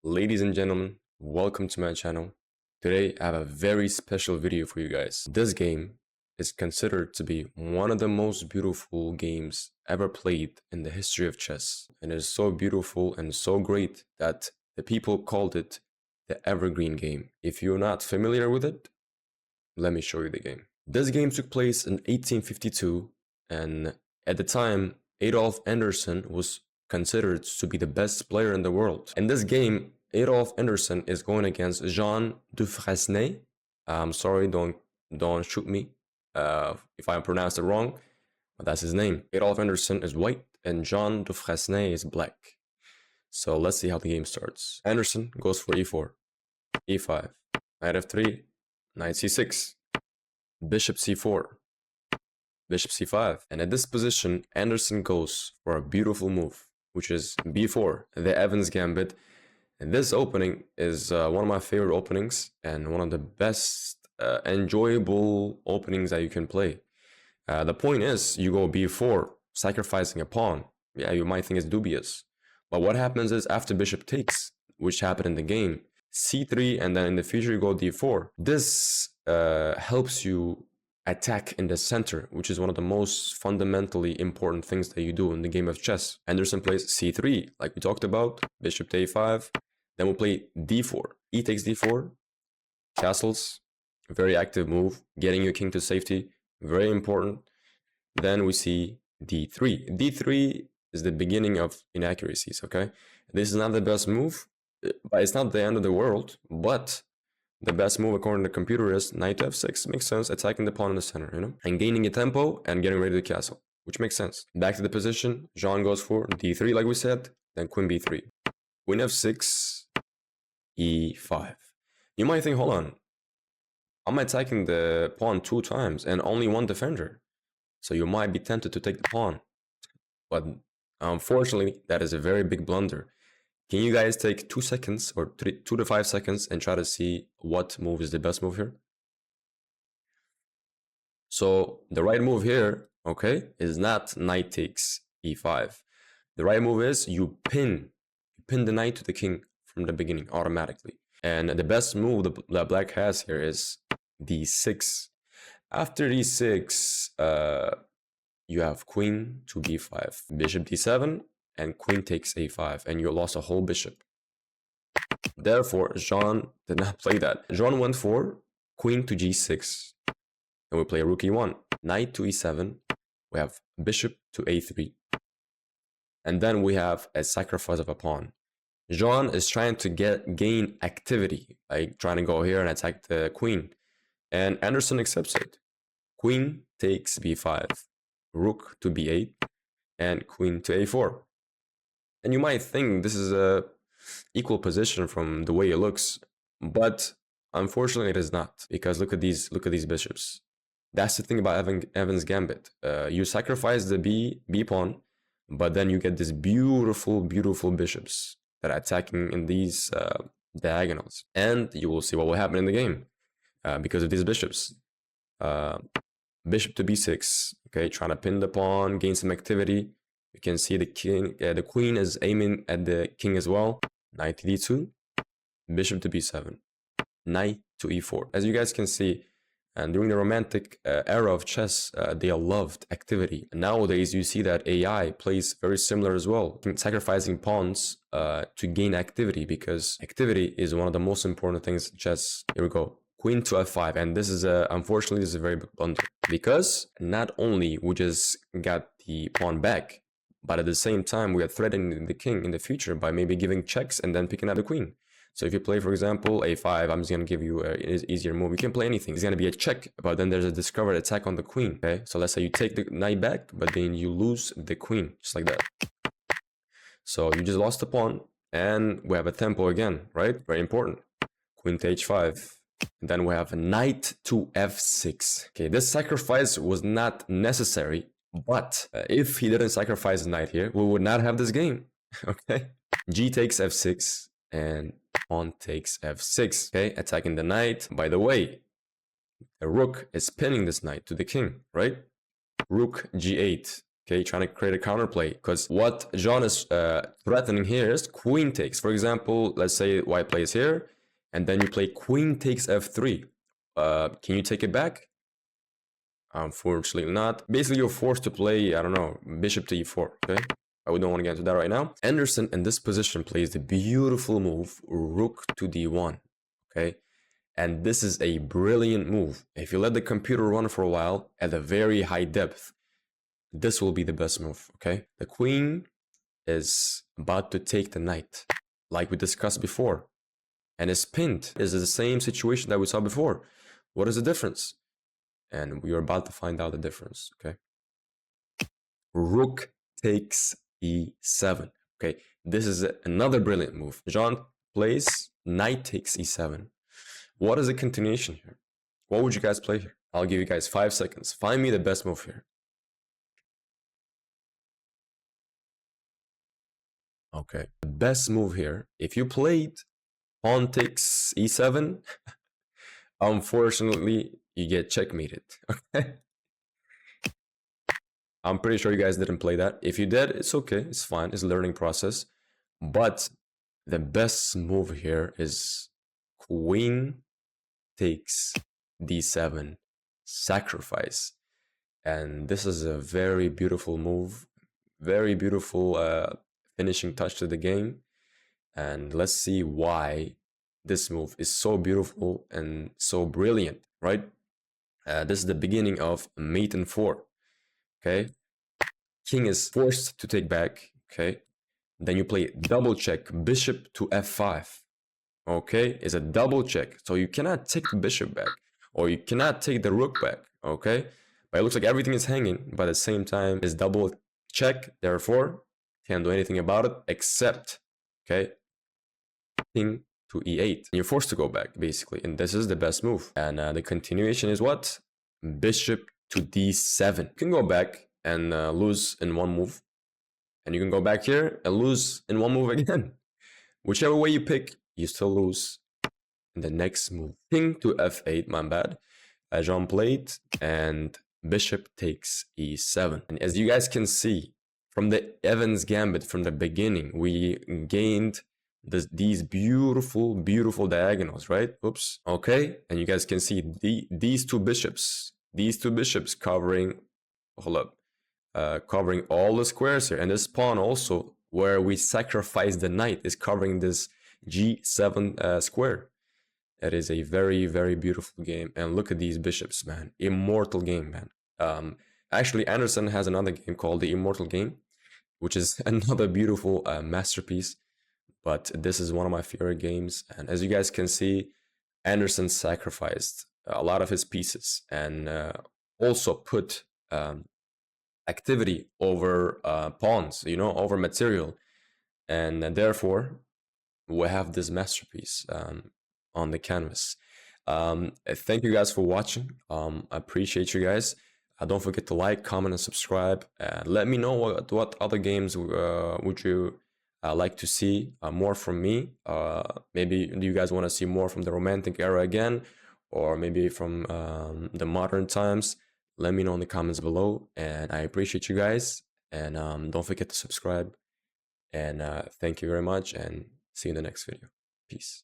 Ladies and gentlemen, welcome to my channel. Today I have a very special video for you guys. This game is considered to be one of the most beautiful games ever played in the history of chess. And it is so beautiful and so great that the people called it the Evergreen game. If you're not familiar with it, let me show you the game. This game took place in 1852, and at the time, Adolf Anderssen was considered to be the best player in the world. In this game, Adolf Anderssen is going against Jean Dufresne. I'm sorry, don't shoot me if I pronounced it wrong, but that's his name. Adolf Anderssen is white and Jean Dufresne is black. So let's see how the game starts. Anderssen goes for e4, e5, knight f3, knight c6, bishop c4, bishop c5. And at this position, Anderssen goes for a beautiful move, which is b4, the Evans Gambit. And this opening is one of my favorite openings and one of the best enjoyable openings that you can play. The point is, you go b4, sacrificing a pawn. Yeah, you might think it's dubious. But what happens is, after bishop takes, which happened in the game, c3, and then in the future you go d4. This helps you attack in the center, which is one of the most fundamentally important things that you do in the game of chess. Anderssen plays c3, like we talked about, bishop to a5. Then we'll play d4, e takes d4, castles, very active move, getting your king to safety, very important. Then we see d3. d3 is the beginning of inaccuracies, okay? This is not the best move, but it's not the end of the world, but the best move according to the computer is knight f6. Makes sense, attacking the pawn in the center, you know, and gaining a tempo and getting ready to the castle, which makes sense. Back to the position, Jean goes for d3 like we said, then queen b3, queen f6, e5. You might think, hold on, I'm attacking the pawn 2 times and only one defender, so you might be tempted to take the pawn, but unfortunately that is a very big blunder. Can you guys take 2 seconds or 2 to 5 seconds and try to see what move is the best move here? So the right move here, okay, is not knight takes e5. The right move is you pin the knight to the king from the beginning automatically. And the best move that black has here is d6. After d6, you have queen to b5, bishop d7, and queen takes a5, and you lost a whole bishop. Therefore, Jean did not play that. Jean went for queen to g6, and we play rook e1, knight to e7, we have bishop to a3, and then we have a sacrifice of a pawn. Jean is trying to gain activity, like trying to go here and attack the queen, and Anderssen accepts it. Queen takes b5, rook to b8, and queen to a4. And you might think this is a equal position from the way it looks, but unfortunately it is not, because look at these bishops. That's the thing about Evans Gambit. You sacrifice the b pawn, but then you get these beautiful bishops that are attacking in these diagonals, and you will see what will happen in the game because of these bishops. Bishop to b6, okay, trying to pin the pawn, gain some activity. You can see the queen is aiming at the king as well. Knight to d2, bishop to b7, knight to e4. As you guys can see, and during the romantic era of chess, they loved activity. Nowadays, you see that AI plays very similar as well, sacrificing pawns to gain activity, because activity is one of the most important things in chess. Here we go. Queen to f5, and this is unfortunately this is a very big blunder, because not only we just got the pawn back, but at the same time we are threatening the king in the future by maybe giving checks and then picking up the queen. So if you play, for example, a5, I'm just going to give you an easier move. You can play anything. It's going to be a check, but then there's a discovered attack on the queen, okay? So let's say you take the knight back, but then you lose the queen, just like that. So you just lost the pawn, and we have a tempo again, right? Very important. Queen to h5. And then we have a knight to f6. Okay, this sacrifice was not necessary, but if he didn't sacrifice the knight here, we would not have this game, okay? G takes f6, and pawn takes f6, okay, attacking the knight. By the way, a rook is pinning this knight to the king, right? Rook g8, Okay, trying to create a counterplay, because what John is threatening here is queen takes. For example, let's say white plays here, and then you play queen takes f3. Can you take it back? Unfortunately not. Basically, you're forced to play, I don't know, bishop to e4, okay? We don't want to get into that right now. Anderson in this position plays the beautiful move, rook to d1, okay? And this is a brilliant move. If you let the computer run for a while at a very high depth, this will be the best move, okay? The queen is about to take the knight, like we discussed before. And is pinned. Is the same situation that we saw before. What is the difference? And we are about to find out the difference, okay? Rook takes e7, okay? This is another brilliant move. John plays knight takes e7. What is the continuation here? What would you guys play here? I'll give you guys 5 seconds. Find me the best move here. Okay, the best move here, if you played pawn takes e7, unfortunately, you get checkmated, okay? I'm pretty sure you guys didn't play that. If you did, it's okay, it's fine, it's a learning process. But the best move here is queen takes d7, sacrifice. And this is a very beautiful move, very beautiful finishing touch to the game. And let's see why this move is so beautiful and so brilliant, right? This is the beginning of mate and 4. Okay, king is forced to take back. Okay, then you play double check, bishop to f5. Okay, it's a double check, so you cannot take the bishop back, or you cannot take the rook back. Okay, but it looks like everything is hanging, but at the same time it's double check, therefore can't do anything about it except, okay, king to e8. And you're forced to go back, basically, and this is the best move. And the continuation is what? Bishop to d7. You can go back and lose in one move, and you can go back here and lose in one move again. Whichever way you pick, you still lose in the next move. King to f8, my bad. John played, and bishop takes e7. And as you guys can see, from the Evans Gambit, from the beginning, we gained these beautiful, beautiful diagonals, right? Oops. Okay, and you guys can see these two bishops covering, hold up, covering all the squares here. And this pawn also, where we sacrifice the knight, is covering this g7 square. It is a very, very beautiful game. And look at these bishops, man. Immortal game, man. Actually, Anderson has another game called the Immortal Game, which is another beautiful masterpiece. But this is one of my favorite games. And as you guys can see, Anderson sacrificed a lot of his pieces and also put activity over pawns, you know, over material. And therefore, we have this masterpiece on the canvas. Thank you guys for watching. I appreciate you guys. Don't forget to like, comment, and subscribe. Let me know what other games would you like to see more from me. Maybe do you guys want to see more from the Romantic era again, or maybe from the modern times? Let me know in the comments below, and I appreciate you guys. And don't forget to subscribe. And thank you very much, and see you in the next video. Peace.